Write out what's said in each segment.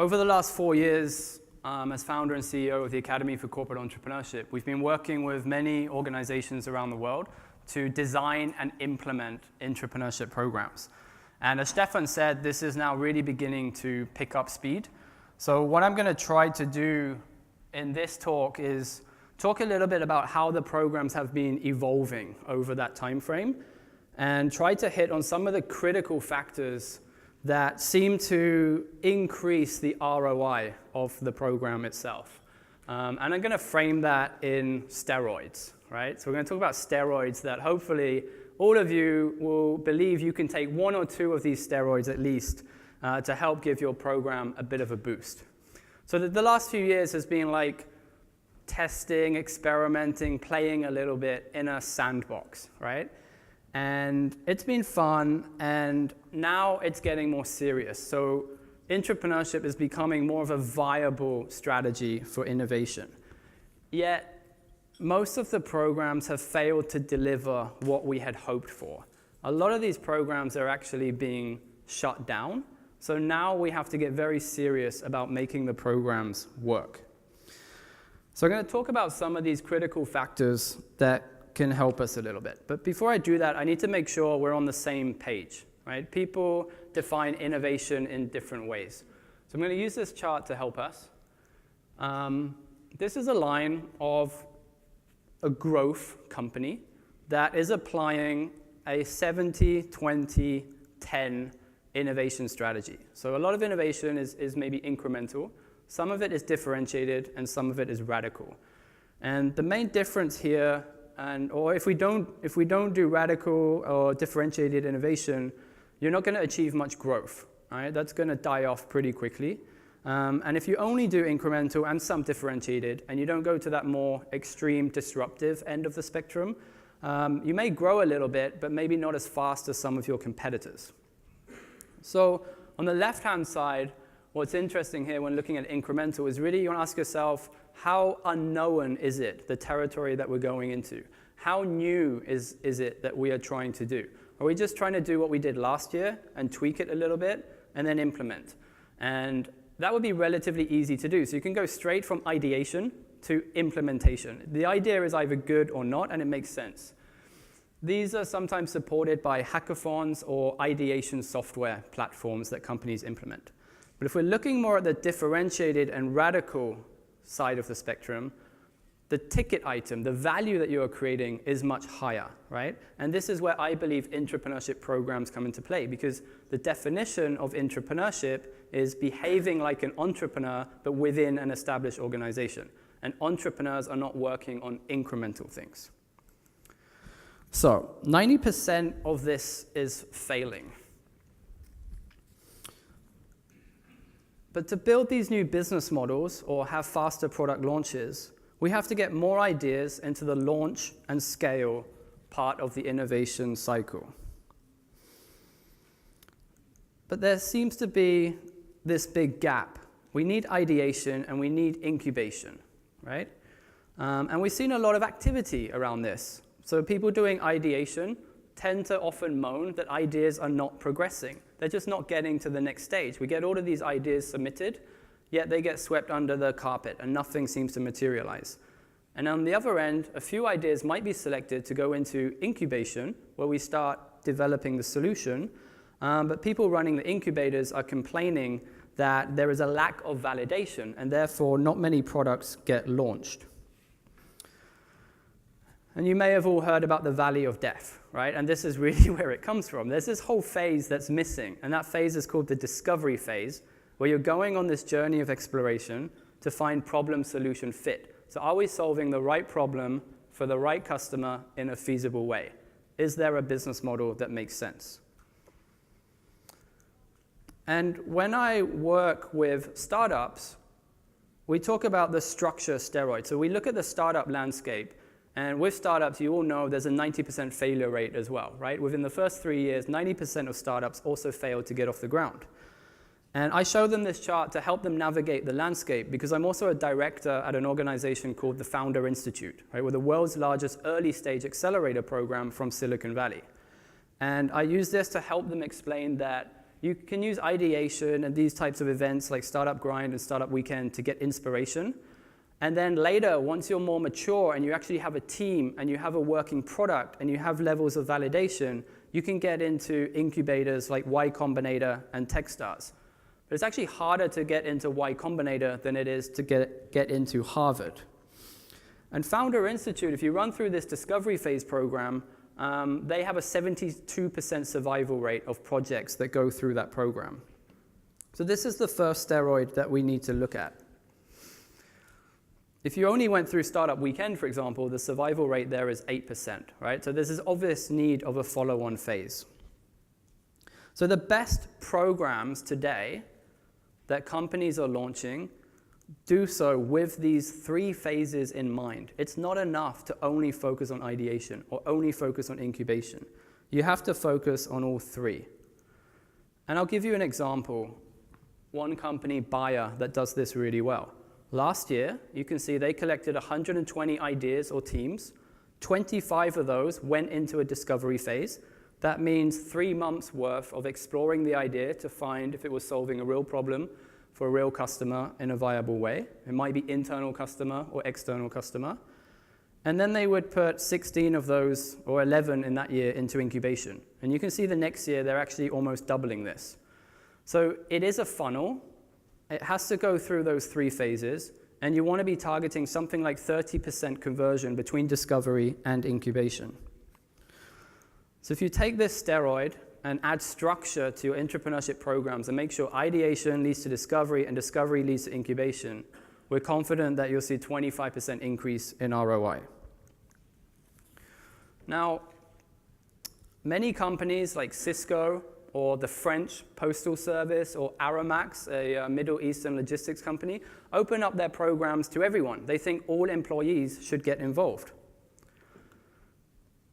over the last 4 years, as founder and CEO of the Academy for Corporate Entrepreneurship, we've been working with many organizations around the world to design and implement intrapreneurship programs. And as Stefan said, this is now really beginning to pick up speed. So what I'm going to try to do in this talk is talk a little bit about how the programs have been evolving over that time frame and try to hit on some of the critical factors that seem to increase the ROI of the program itself. And I'm going to frame that in steroids, right? So we're going to talk about steroids that hopefully all of you will believe you can take 1 or 2 of these steroids at least to help give your program a bit of a boost. So the last few years has been like testing, experimenting, playing a little bit in a sandbox, right? And it's been fun, and now it's getting more serious. So intrapreneurship is becoming more of a viable strategy for innovation. Yet, most of the programs have failed to deliver what we had hoped for. A lot of these programs are actually being shut down. So now we have to get very serious about making the programs work. So I'm going to talk about some of these critical factors that can help us a little bit. But before I do that, I need to make sure we're on the same page, right? People define innovation in different ways. So I'm going to use this chart to help us. This is a line of a growth company that is applying a 70-20-10 innovation strategy. So a lot of innovation is maybe incremental. Some of it is differentiated, and some of it is radical. And the main difference here, or if we don't do radical or differentiated innovation, you're not going to achieve much growth, right? That's going to die off pretty quickly. And if you only do incremental and some differentiated, and you don't go to that more extreme disruptive end of the spectrum, you may grow a little bit, but maybe not as fast as some of your competitors. So on the left-hand side, what's interesting here when looking at incremental is really you want to ask yourself, how unknown is it, the territory that we're going into? How new is it that we are trying to do? Are we just trying to do what we did last year and tweak it a little bit and then implement? And that would be relatively easy to do. So you can go straight from ideation to implementation. The idea is either good or not, and it makes sense. These are sometimes supported by hackathons or ideation software platforms that companies implement. But if we're looking more at the differentiated and radical side of the spectrum, the ticket item, the value that you are creating is much higher, right? And this is where I believe intrapreneurship programs come into play, because the definition of intrapreneurship is behaving like an entrepreneur, but within an established organization. And entrepreneurs are not working on incremental things. So 90% of this is failing. But to build these new business models or have faster product launches, we have to get more ideas into the launch and scale part of the innovation cycle. But there seems to be this big gap. We need ideation and we need incubation, right? And we've seen a lot of activity around this. So people doing ideation tend to often moan that ideas are not progressing. They're just not getting to the next stage. We get all of these ideas submitted, yet they get swept under the carpet and nothing seems to materialize. And on the other end, a few ideas might be selected to go into incubation, where we start developing the solution, but people running the incubators are complaining that there is a lack of validation, and therefore not many products get launched. And you may have all heard about the valley of death, right? And this is really where it comes from. There's this whole phase that's missing, and that phase is called the discovery phase, where you're going on this journey of exploration to find problem-solution fit. So are we solving the right problem for the right customer in a feasible way? Is there a business model that makes sense? And when I work with startups, we talk about the structure steroid. So we look at the startup landscape. And with startups, you all know there's a 90% failure rate as well, right? Within the first 3 years, 90% of startups also fail to get off the ground. And I show them this chart to help them navigate the landscape, because I'm also a director at an organization called the Founder Institute, right? We're the world's largest early stage accelerator program from Silicon Valley. And I use this to help them explain that You can use ideation and these types of events like Startup Grind and Startup Weekend to get inspiration. And then later, once you're more mature and you actually have a team and you have a working product and you have levels of validation, you can get into incubators like Y Combinator and Techstars. But it's actually harder to get into Y Combinator than it is to get into Harvard. And Founder Institute, if you run through this discovery phase program, they have a 72% survival rate of projects that go through that program. So this is the first steroid that we need to look at. If you only went through Startup Weekend, for example, the survival rate there is 8%, right? So there's this obvious need of a follow-on phase. So the best programs today that companies are launching do so with these 3 phases in mind. It's not enough to only focus on ideation or only focus on incubation. You have to focus on all 3. And I'll give you an example. One company, Bayer, that does this really well. Last year, you can see they collected 120 ideas or teams. 25 of those went into a discovery phase. That means 3 months worth of exploring the idea to find if it was solving a real problem for a real customer in a viable way. It might be internal customer or external customer. And then they would put 16 of those, or 11 in that year, into incubation. And you can see the next year, they're actually almost doubling this. So it is a funnel. It has to go through those 3 phases, and you want to be targeting something like 30% conversion between discovery and incubation. So if you take this steroid and add structure to your entrepreneurship programs and make sure ideation leads to discovery and discovery leads to incubation, we're confident that you'll see 25% increase in ROI. Now, many companies like Cisco, or the French Postal Service, or Aramex, a Middle Eastern logistics company, open up their programs to everyone. They think all employees should get involved.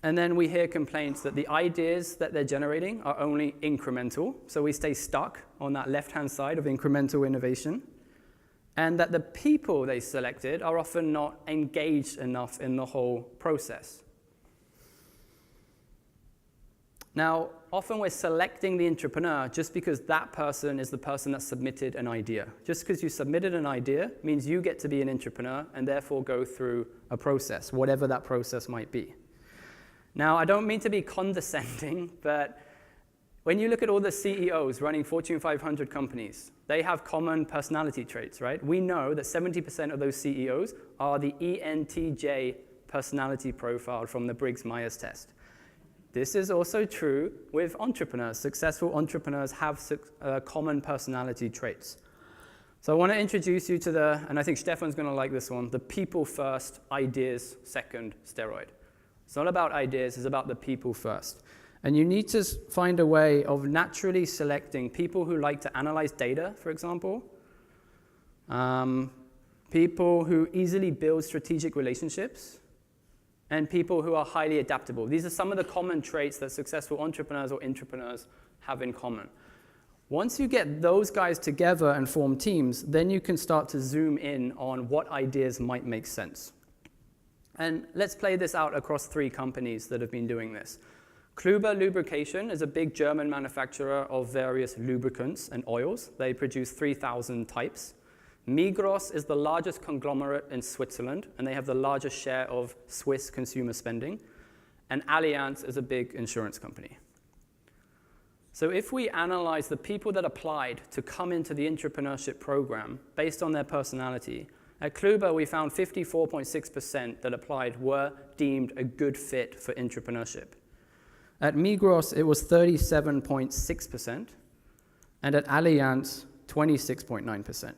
And then we hear complaints that the ideas that they're generating are only incremental, so we stay stuck on that left-hand side of incremental innovation, and that the people they selected are often not engaged enough in the whole process. Now, often we're selecting the entrepreneur just because that person is the person that submitted an idea. Just because you submitted an idea means you get to be an entrepreneur and therefore go through a process, whatever that process might be. Now, I don't mean to be condescending, but when you look at all the CEOs running Fortune 500 companies, they have common personality traits, right? We know that 70% of those CEOs are the ENTJ personality profile from the Briggs-Myers test. This is also true with entrepreneurs. Successful entrepreneurs have common personality traits. So I want to introduce you to and I think Stefan's going to like this one, the people first, ideas second steroid. It's not about ideas, it's about the people first. And you need to find a way of naturally selecting people who like to analyze data, for example, people who easily build strategic relationships, and people who are highly adaptable. These are some of the common traits that successful entrepreneurs or intrapreneurs have in common. Once you get those guys together and form teams, then you can start to zoom in on what ideas might make sense. And let's play this out across 3 companies that have been doing this. Kluber Lubrication is a big German manufacturer of various lubricants and oils. They produce 3,000 types. Migros is the largest conglomerate in Switzerland, and they have the largest share of Swiss consumer spending. And Allianz is a big insurance company. So if we analyze the people that applied to come into the entrepreneurship program based on their personality, at Kluber we found 54.6% that applied were deemed a good fit for entrepreneurship. At Migros it was 37.6%, and at Allianz 26.9%.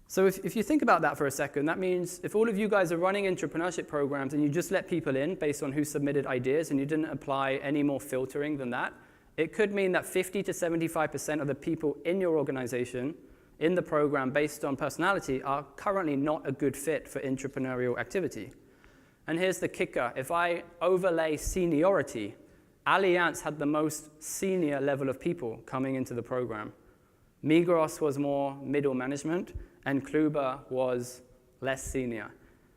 So if you think about that for a second, that means if all of you guys are running entrepreneurship programs and you just let people in based on who submitted ideas and you didn't apply any more filtering than that, it could mean that 50 to 75% of the people in your organization in the program based on personality are currently not a good fit for entrepreneurial activity. And here's the kicker. If I overlay seniority, Allianz had the most senior level of people coming into the program. Migros was more middle management, and Kluber was less senior.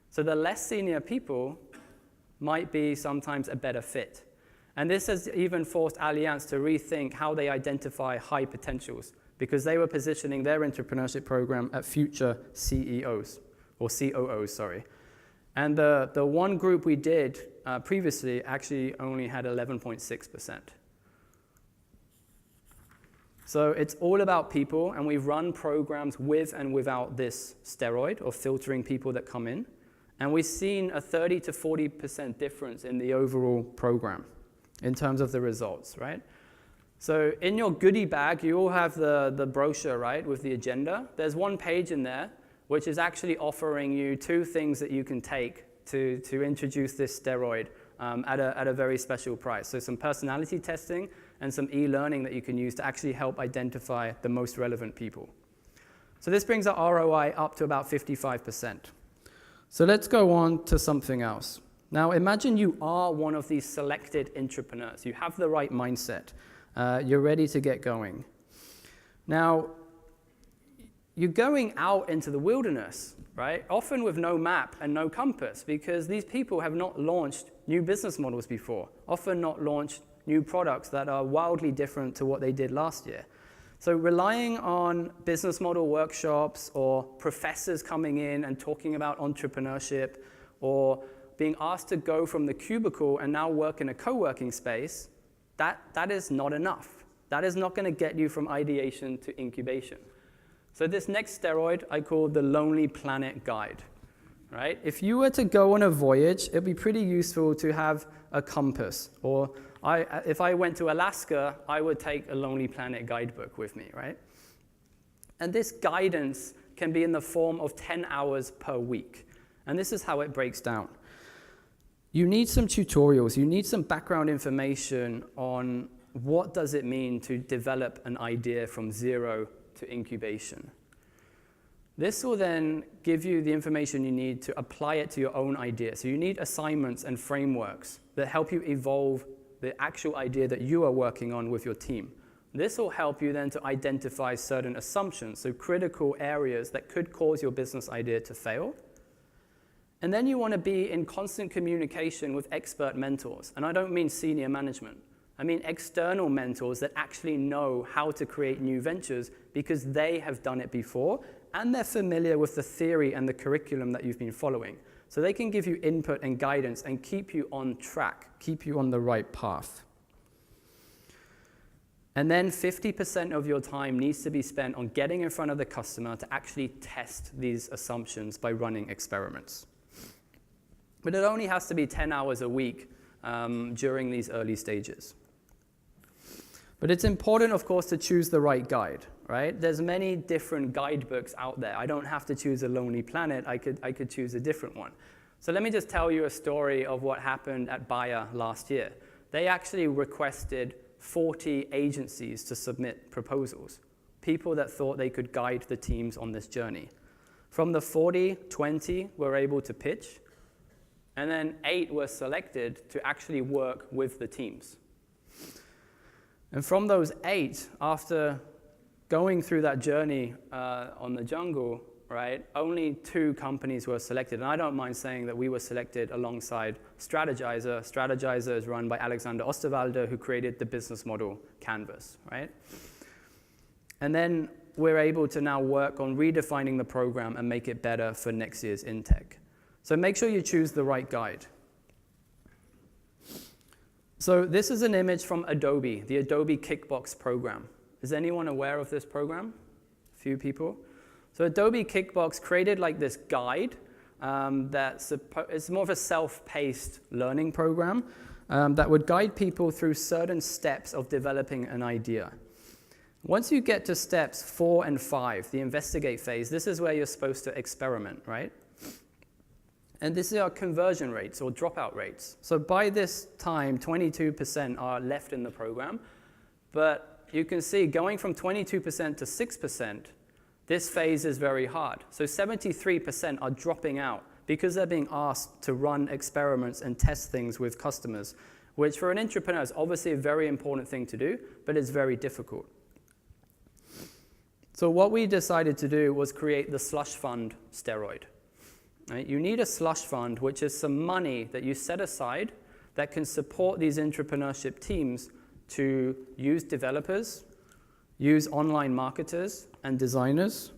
So the less senior people might be sometimes a better fit. And this has even forced Allianz to rethink how they identify high potentials, because they were positioning their entrepreneurship program at future CEOs, or COOs, sorry. And the one group we did previously actually only had 11.6%. So it's all about people, and we've run programs with and without this steroid, or filtering people that come in. And we've seen a 30 to 40% difference in the overall program in terms of the results, right? So in your goodie bag, you all have the brochure, right, with the agenda. There's one page in there which is actually offering you 2 things that you can take to introduce this steroid at a very special price. So some personality testing and some e-learning that you can use to actually help identify the most relevant people. So this brings our ROI up to about 55%. So let's go on to something else. Now imagine you are one of these selected entrepreneurs. You have the right mindset. You're ready to get going. Now, you're going out into the wilderness, right? Often with no map and no compass, because these people have not launched new business models before, often not launched new products that are wildly different to what they did last year. So relying on business model workshops or professors coming in and talking about entrepreneurship, or being asked to go from the cubicle and now work in a co-working space, that is not enough. That is not going to get you from ideation to incubation. So this next steroid I call the Lonely Planet Guide, right? If you were to go on a voyage, it'd be pretty useful to have a compass. Or if I went to Alaska, I would take a Lonely Planet guidebook with me, right? And this guidance can be in the form of 10 hours per week. And this is how it breaks down. You need some tutorials, you need some background information on what does it mean to develop an idea from zero to incubation. This will then give you the information you need to apply it to your own idea. So you need assignments and frameworks that help you evolve the actual idea that you are working on with your team. This will help you then to identify certain assumptions, so critical areas that could cause your business idea to fail. And then you want to be in constant communication with expert mentors. And I don't mean senior management. I mean external mentors that actually know how to create new ventures because they have done it before and they're familiar with the theory and the curriculum that you've been following. So they can give you input and guidance and keep you on track, keep you on the right path. And then 50% of your time needs to be spent on getting in front of the customer to actually test these assumptions by running experiments. But it only has to be 10 hours a week during these early stages. But it's important, of course, to choose the right guide, right? There's many different guidebooks out there. I don't have to choose a Lonely Planet. I could choose a different one. So let me just tell you a story of what happened at Bayer last year. They actually requested 40 agencies to submit proposals, people that thought they could guide the teams on this journey. From the 40, 20 were able to pitch, and then 8 were selected to actually work with the teams. And from those 8, after going through that journey on the jungle, right, only 2 companies were selected. And I don't mind saying that we were selected alongside Strategyzer. Strategyzer is run by Alexander Osterwalder, who created the business model Canvas, right? And then we're able to now work on redefining the program and make it better for next year's Intech. So make sure you choose the right guide. So this is an image from Adobe, the Adobe Kickbox program. Is anyone aware of this program? A few people. So Adobe Kickbox created like this guide it's more of a self-paced learning program that would guide people through certain steps of developing an idea. Once you get to steps 4 and 5, the investigate phase, this is where you're supposed to experiment, right? And this is our conversion rates or dropout rates. So by this time, 22% are left in the program. But you can see going from 22% to 6%, this phase is very hard. So 73% are dropping out because they're being asked to run experiments and test things with customers, which for an entrepreneur is obviously a very important thing to do, but it's very difficult. So what we decided to do was create the Slush Fund steroid. Right? You need a slush fund, which is some money that you set aside that can support these intrapreneurship teams to use developers, use online marketers and designers,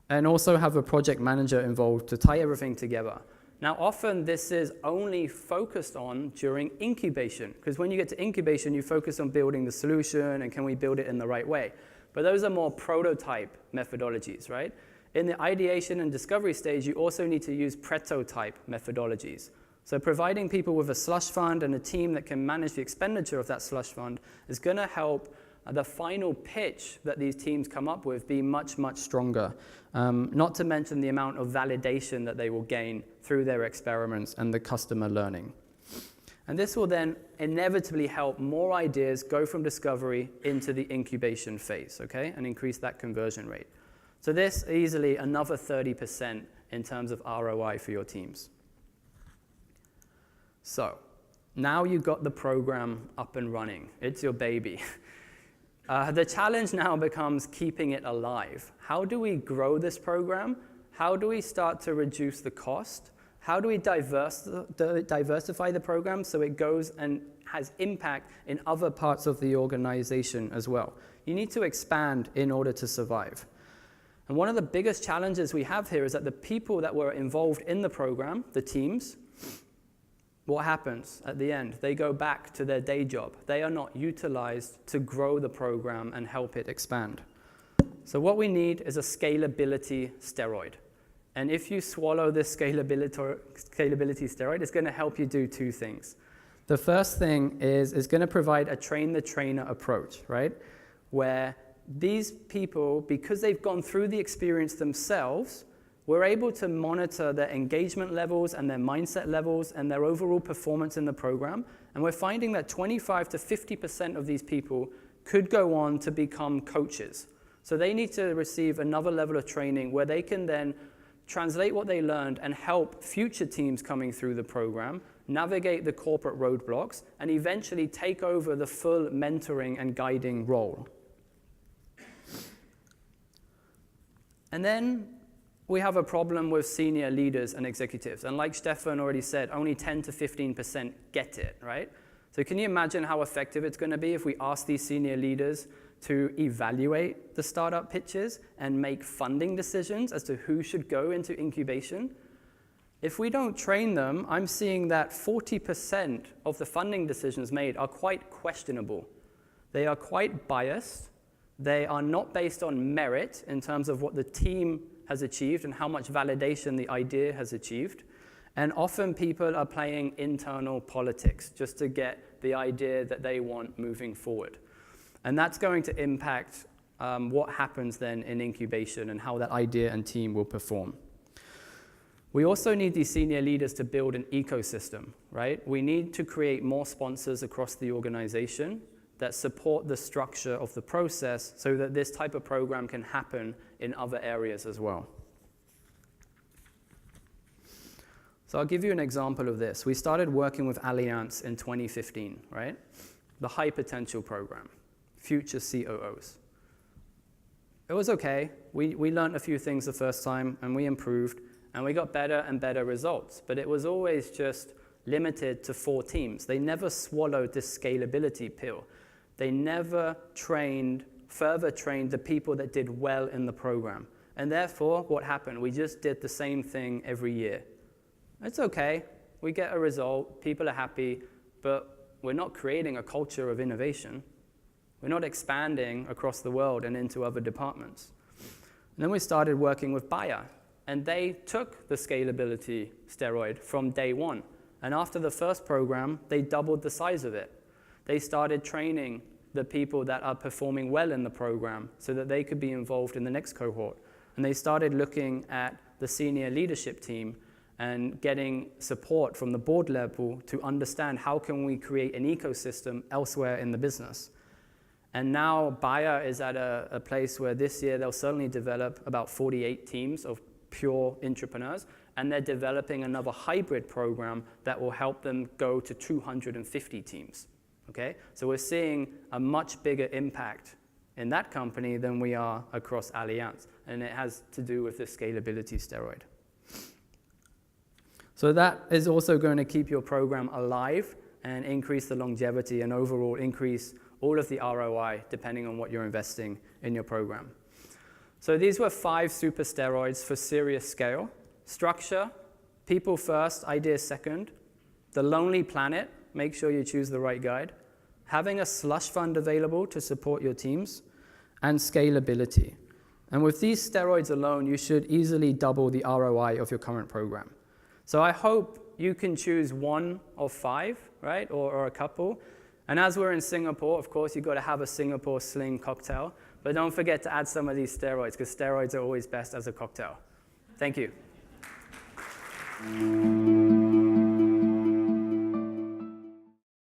and also have a project manager involved to tie everything together. Now, often this is only focused on during incubation, because when you get to incubation, you focus on building the solution and can we build it in the right way. But those are more prototype methodologies, right? In the ideation and discovery stage, you also need to use prototype methodologies. So providing people with a slush fund and a team that can manage the expenditure of that slush fund is going to help the final pitch that these teams come up with be much, much stronger. Not to mention the amount of validation that they will gain through their experiments and the customer learning. And this will then inevitably help more ideas go from discovery into the incubation phase, okay, and increase that conversion rate. So this easily another 30% in terms of ROI for your teams. So now you've got the program up and running. It's your baby. The challenge now becomes keeping it alive. How do we grow this program? How do we start to reduce the cost? How do we diversify the program so it goes and has impact in other parts of the organization as well? You need to expand in order to survive. And one of the biggest challenges we have here is that the people that were involved in the program, the teams, what happens at the end? They go back to their day job. They are not utilized to grow the program and help it expand. So what we need is a scalability steroid. And if you swallow this scalability steroid, it's going to help you do two things. The first thing is it's going to provide a train-the-trainer approach, right? Where these people, because they've gone through the experience themselves, we're able to monitor their engagement levels and their mindset levels and their overall performance in the program. And we're finding that 25 to 50% of these people could go on to become coaches. So they need to receive another level of training where they can then translate what they learned and help future teams coming through the program navigate the corporate roadblocks and eventually take over the full mentoring and guiding role. And then we have a problem with senior leaders and executives. And like Stefan already said, only 10 to 15% get it, right? So can you imagine how effective it's going to be if we ask these senior leaders to evaluate the startup pitches and make funding decisions as to who should go into incubation? If we don't train them, I'm seeing that 40% of the funding decisions made are quite questionable. They are quite biased. They are not based on merit in terms of what the team has achieved and how much validation the idea has achieved. And often people are playing internal politics just to get the idea that they want moving forward. And that's going to impact what happens then in incubation and how that idea and team will perform. We also need these senior leaders to build an ecosystem, right? We need to create more sponsors across the organization that support the structure of the process so that this type of program can happen in other areas as well. So I'll give you an example of this. We started working with AfCE in 2015, right? The High Potential Program, Future COOs. It was okay. We learned a few things the first time, and we improved, and we got better and better results. But it was always just limited to 4 teams. They never swallowed this scalability pill. They never further trained the people that did well in the program. And therefore, what happened? We just did the same thing every year. It's okay. We get a result. People are happy. But we're not creating a culture of innovation. We're not expanding across the world and into other departments. And then we started working with Bayer. And they took the scalability steroid from day one. And after the first program, they doubled the size of it. They started training the people that are performing well in the program so that they could be involved in the next cohort. And they started looking at the senior leadership team and getting support from the board level to understand how can we create an ecosystem elsewhere in the business. And now Bayer is at a place where this year they'll certainly develop about 48 teams of pure intrapreneurs, and they're developing another hybrid program that will help them go to 250 teams. Okay? So we're seeing a much bigger impact in that company than we are across AfCE, and it has to do with the scalability steroid. So that is also going to keep your program alive and increase the longevity and overall increase all of the ROI depending on what you're investing in your program. So these were 5 super steroids for serious scale. Structure, people first, ideas second. The Lonely Planet, make sure you choose the right guide. Having a slush fund available to support your teams. And scalability. And with these steroids alone, you should easily double the ROI of your current program. So I hope you can choose 1 of 5, right, or a couple. And as we're in Singapore, of course, you've got to have a Singapore Sling cocktail. But don't forget to add some of these steroids, because steroids are always best as a cocktail. Thank you.